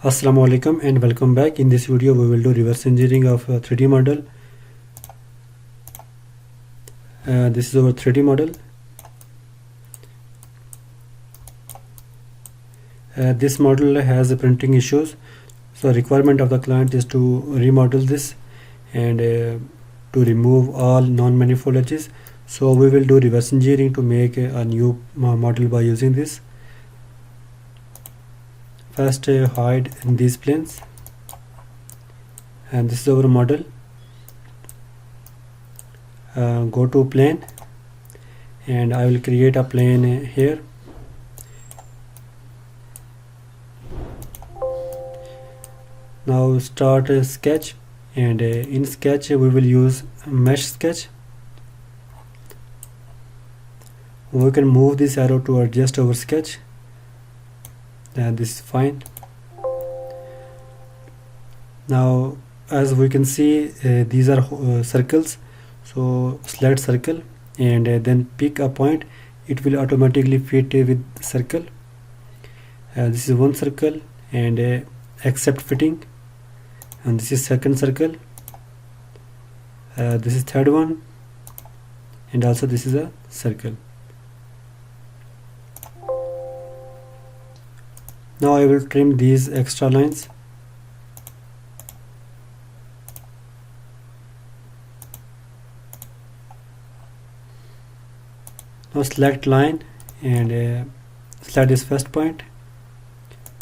Assalamu alaikum and welcome back. In this video we will do reverse engineering of a 3D model. This is our 3D model. This model has printing issues, so requirement of the client is to remodel this and to remove all non-manifold edges. So we will do reverse engineering to make a new model by using this. First hide these planes, and this is our model. Go to plane, and I will create a plane here. Now start a sketch, and in sketch we will use mesh sketch. We can move this arrow to adjust our sketch. This is fine. Now as we can see, these are circles, so select circle and then pick a point. It will automatically fit with circle. This is one circle and accept fitting, and this is second circle. This is third one, and also this is a circle. Now I will trim these extra lines. Now select line and select this first point.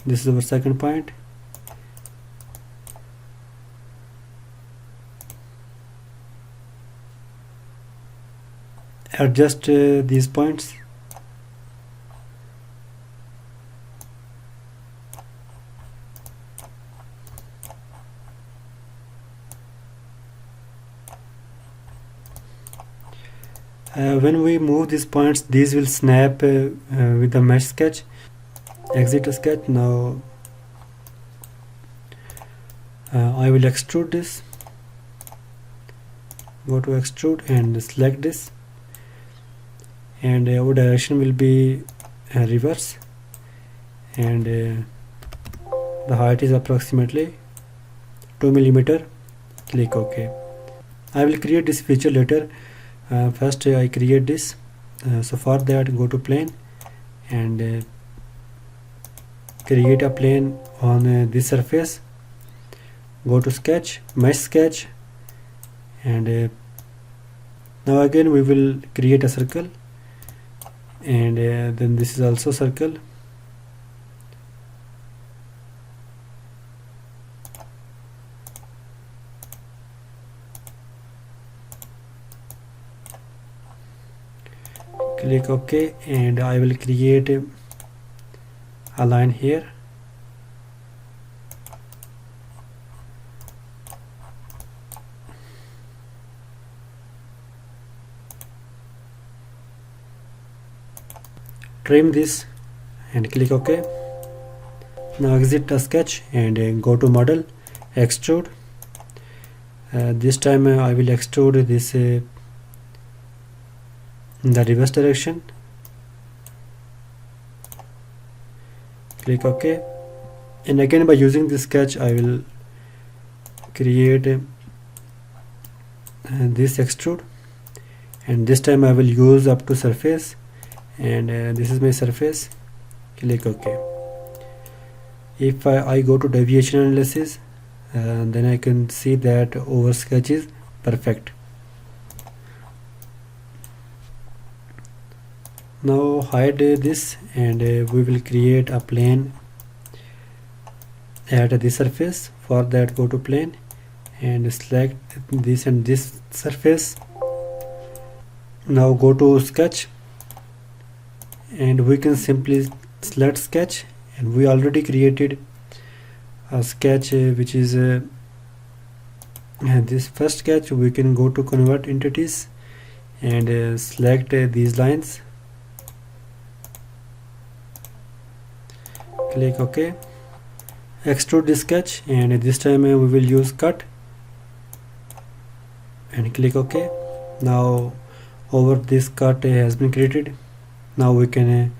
This is our second point. Adjust these points. When we move these points, these will snap with the mesh sketch. Exit sketch. Now I will extrude this. Go to extrude and select this, and our direction will be reverse, and the height is approximately 2 mm. Click OK. I will create this feature later. First I create this, so for that go to plane and create a plane on this surface. Go to sketch, mesh sketch, and now again we will create a circle, and then this is also circle. Click OK, and I will create a line here. Trim this and click OK. Now exit the sketch and go to model, extrude. This time I will extrude this in the reverse direction. Click OK, and again by using this sketch I will create this extrude, and this time I will use up to surface, and this is my surface. Click OK. If I go to deviation analysis, then I can see that our sketch is perfect. Now hide this, and we will create a plane at this surface. For that go to plane and select this and this surface. Now go to sketch, and we can simply select sketch, and we already created a sketch which is this first sketch. We can go to convert entities and select these lines. Click OK. Extrude this sketch, and this time we will use cut, and click OK. Now over this cut has been created. Now we can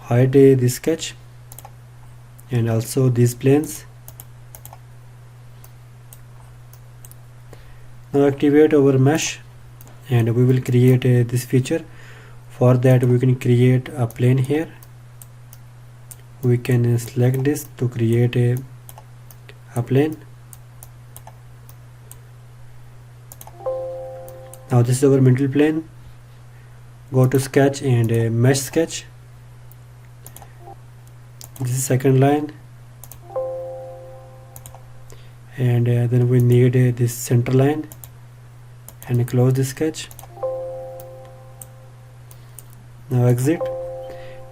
hide this sketch and also these planes. Now activate our mesh and we will create this feature. For that we can create a plane here. We can select this to create a plane. Now this is our middle plane. Go to sketch and mesh sketch. This is second line, and then we need this center line, and close the sketch. Now exit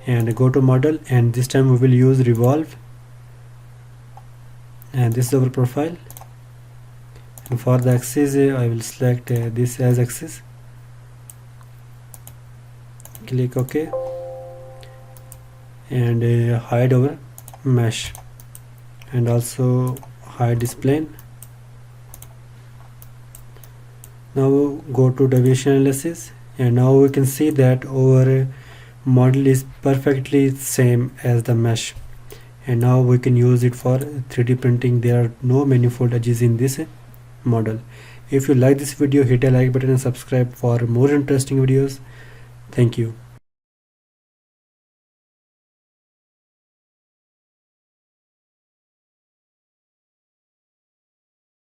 and go to model, and this time we will use revolve, and this is our profile. And for the axis I will select this as axis. Click OK and hide our mesh, and also hide this plane. Now go to deviation analysis, and now we can see that our model is perfectly same as the mesh, and now we can use it for 3D printing. There are no manifold edges in this model. If you like this video, hit a like button and subscribe for more interesting videos. Thank you.